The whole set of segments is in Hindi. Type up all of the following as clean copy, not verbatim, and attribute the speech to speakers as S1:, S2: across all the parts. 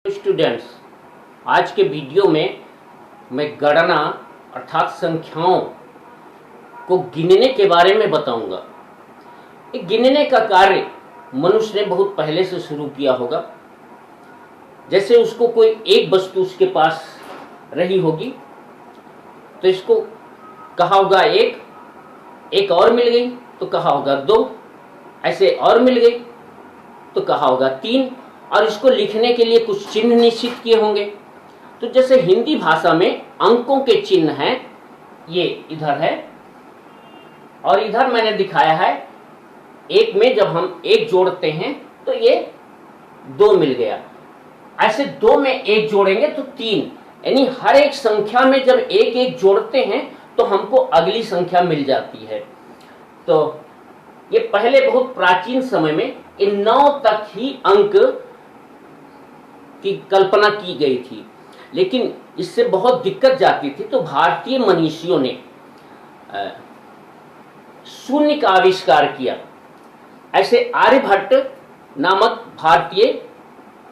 S1: स्टूडेंट्स, आज के वीडियो में मैं गणना अर्थात संख्याओं को गिनने के बारे में बताऊंगा। गिनने का कार्य मनुष्य ने बहुत पहले से शुरू किया होगा। जैसे उसको कोई एक वस्तु उसके पास रही होगी तो इसको कहा होगा एक और मिल गई तो कहा होगा दो, ऐसे और मिल गई तो कहा होगा तीन, और इसको लिखने के लिए कुछ चिन्ह निश्चित किए होंगे। तो जैसे हिंदी भाषा में अंकों के चिन्ह हैं, ये इधर है और इधर मैंने दिखाया है। एक में जब हम एक जोड़ते हैं तो ये दो मिल गया, ऐसे दो में एक जोड़ेंगे तो तीन, यानी हर एक संख्या में जब एक एक जोड़ते हैं तो हमको अगली संख्या मिल जाती है। तो ये पहले बहुत प्राचीन समय में इन 9 तक ही अंक की कल्पना की गई थी, लेकिन इससे बहुत दिक्कत जाती थी। तो भारतीय मनीषियों ने शून्य का आविष्कार किया। ऐसे आर्यभट्ट नामक भारतीय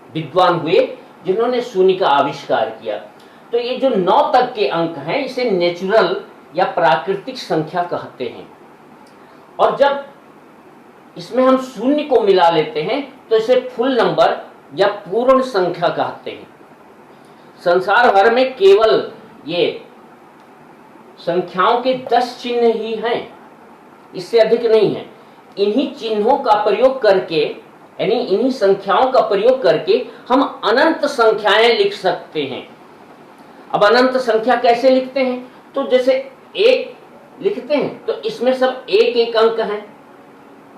S1: विद्वान हुए जिन्होंने शून्य का आविष्कार किया। तो ये जो 9 तक के अंक हैं इसे नेचुरल या प्राकृतिक संख्या कहते हैं, और जब इसमें हम शून्य को मिला लेते हैं तो इसे फुल नंबर या पूर्ण संख्या कहते हैं। संसार भर में केवल ये संख्याओं के 10 चिन्ह ही हैं, इससे अधिक नहीं है। इन्हीं चिन्हों का प्रयोग करके, यानी इन्हीं संख्याओं का प्रयोग करके हम अनंत संख्याएं लिख सकते हैं। अब अनंत संख्या कैसे लिखते हैं? तो जैसे एक लिखते हैं तो इसमें सब एक एक अंक हैं।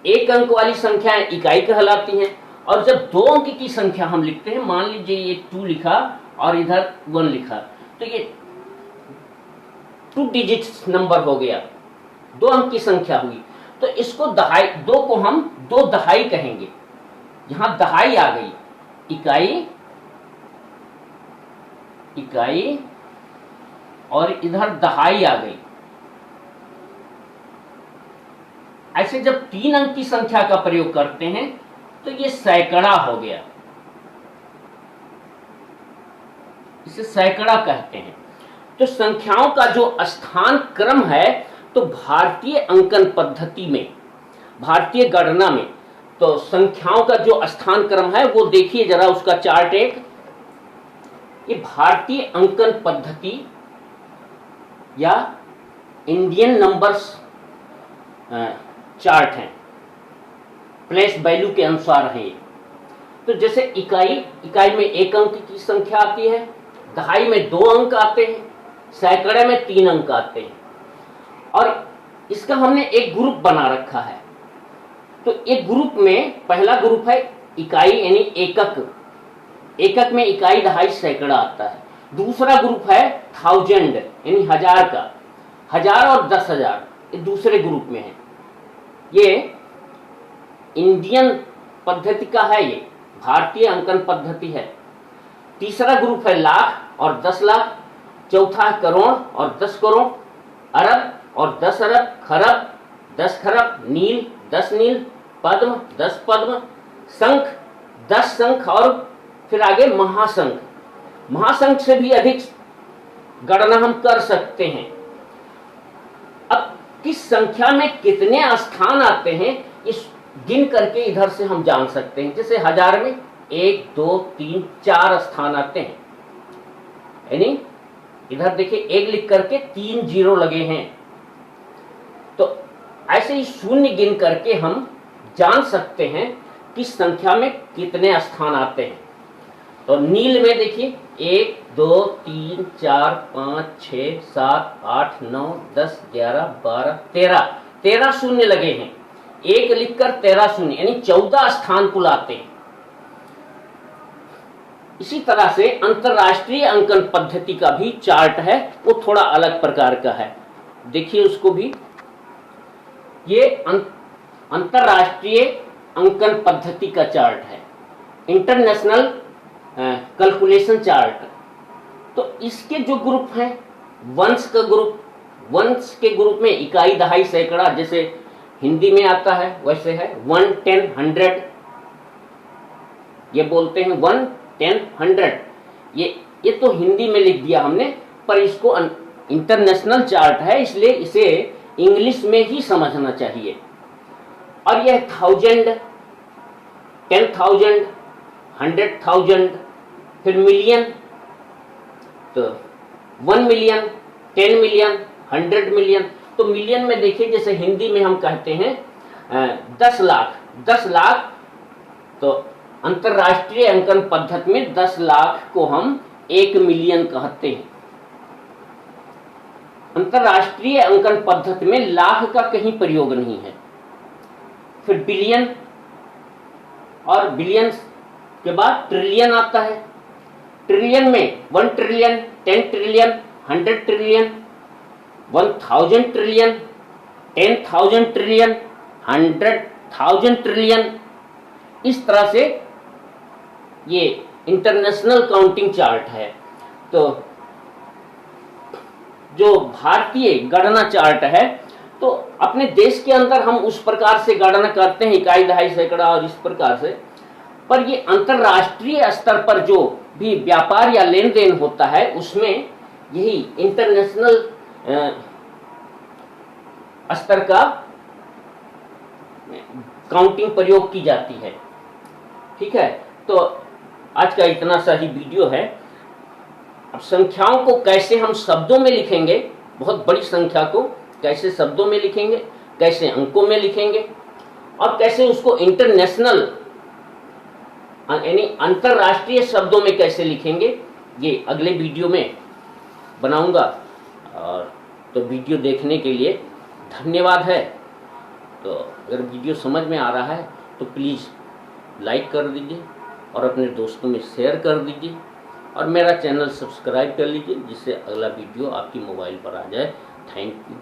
S1: एक अंक वाली संख्याएं इकाई कहलाती हैं। और जब 2 अंक की संख्या हम लिखते हैं, मान लीजिए ये 2 लिखा और इधर 1 लिखा, तो ये 2 डिजिट नंबर हो गया, 2 अंक की संख्या हुई। तो इसको दहाई, 2 को हम 2 दहाई कहेंगे। यहां दहाई आ गई, इकाई और इधर दहाई आ गई। ऐसे जब 3 अंक की संख्या का प्रयोग करते हैं तो ये सैकड़ा हो गया, इसे सैकड़ा कहते हैं। तो संख्याओं का जो स्थान क्रम है, तो भारतीय अंकन पद्धति में, भारतीय गणना में, तो संख्याओं का जो स्थान क्रम है वो देखिए जरा उसका चार्ट एक। ये भारतीय अंकन पद्धति या इंडियन नंबर्स चार्ट है, प्लेस वैल्यू के अनुसार है ये। तो जैसे इकाई में 1 अंक की संख्या आती है, दहाई में 2 अंक आते हैं, सैकड़े में 3 अंक आते हैं। और इसका हमने एक ग्रुप बना रखा है। तो एक ग्रुप में पहला ग्रुप है इकाई यानी एकक में इकाई, दहाई, सैकड़ा आता है। दूसरा ग्रुप है 1000 यानी 1000 का, 1000 और 10,000 ये दूसरे ग्रुप में है। ये इंडियन पद्धति का है, ये भारतीय अंकन पद्धति है। तीसरा ग्रुप है लाख और 10 लाख, चौथा है करोड़ और 10 करोड़, अरब और 10 अरब, खरब 10 खरब, नील 10 नील, पद्म 10 पद्म, शंख 10 शंख, और फिर आगे महाशंख। महाशंख से भी अधिक गणना हम कर सकते हैं। अब किस संख्या में कितने स्थान आते हैं इस गिन करके इधर से हम जान सकते हैं। जैसे 1000 में 1 2 3 4 स्थान आते हैं, यानी इधर देखिए 1 लिख करके 3 जीरो लगे हैं। तो ऐसे ही शून्य गिन करके हम जान सकते हैं कि संख्या में कितने स्थान आते हैं। तो नील में देखिए 1 2 3 4 5 6 7 8 9 10 11 12 13 शून्य लगे हैं। 1 लिखकर 13 शून्य, यानी 14 स्थान कुल आते हैं। इसी तरह से अंतरराष्ट्रीय अंकन पद्धति का भी चार्ट है, वो थोड़ा अलग प्रकार का है, देखिए उसको भी। ये अंतरराष्ट्रीय अंकन पद्धति का चार्ट है, इंटरनेशनल कैलकुलेशन चार्ट। तो इसके जो ग्रुप हैं, वंश का ग्रुप, वंश के ग्रुप में इकाई, दहाई, सैकड़ा जैसे हिंदी में आता है वैसे है। 1 10 100 ये बोलते हैं 1 10, 100, ये तो हिंदी में लिख दिया हमने, पर इसको इंटरनेशनल चार्ट है इसलिए इसे इंग्लिश में ही समझना चाहिए। और यह 1000, 10,000, 100,000, फिर मिलियन, तो 1 मिलियन, 10 मिलियन, 100 मिलियन। तो मिलियन में देखिए, जैसे हिंदी में हम कहते हैं 10 लाख, 10 लाख, तो अंतरराष्ट्रीय अंकन पद्धति में 10 लाख को हम 1 मिलियन कहते हैं। अंतरराष्ट्रीय अंकन पद्धति में लाख का कहीं प्रयोग नहीं है। फिर बिलियन, और बिलियन के बाद ट्रिलियन आता है। ट्रिलियन में 1 trillion, 10 trillion, 100 trillion, 1000 trillion, 10,000 trillion, 100,000 trillion. इस तरह से ये इंटरनेशनल काउंटिंग चार्ट है। तो जो भारतीय गणना चार्ट है, तो अपने देश के अंदर हम उस प्रकार से गणना करते हैं, इकाई, दहाई, सैकड़ा और इस प्रकार से। पर ये अंतरराष्ट्रीय स्तर पर जो भी व्यापार या लेन देन होता है उसमें यही इंटरनेशनल स्तर का काउंटिंग प्रयोग की जाती है। ठीक है, तो आज का इतना सा ही वीडियो है। अब संख्याओं को कैसे हम शब्दों में लिखेंगे, बहुत बड़ी संख्या को कैसे शब्दों में लिखेंगे, कैसे अंकों में लिखेंगे, और कैसे उसको इंटरनेशनल यानी अंतरराष्ट्रीय शब्दों में कैसे लिखेंगे, ये अगले वीडियो में बनाऊंगा। और तो वीडियो देखने के लिए धन्यवाद है। तो अगर वीडियो समझ में आ रहा है तो प्लीज़ लाइक कर दीजिए और अपने दोस्तों में शेयर कर दीजिए, और मेरा चैनल सब्सक्राइब कर लीजिए जिससे अगला वीडियो आपकी मोबाइल पर आ जाए। Thank you.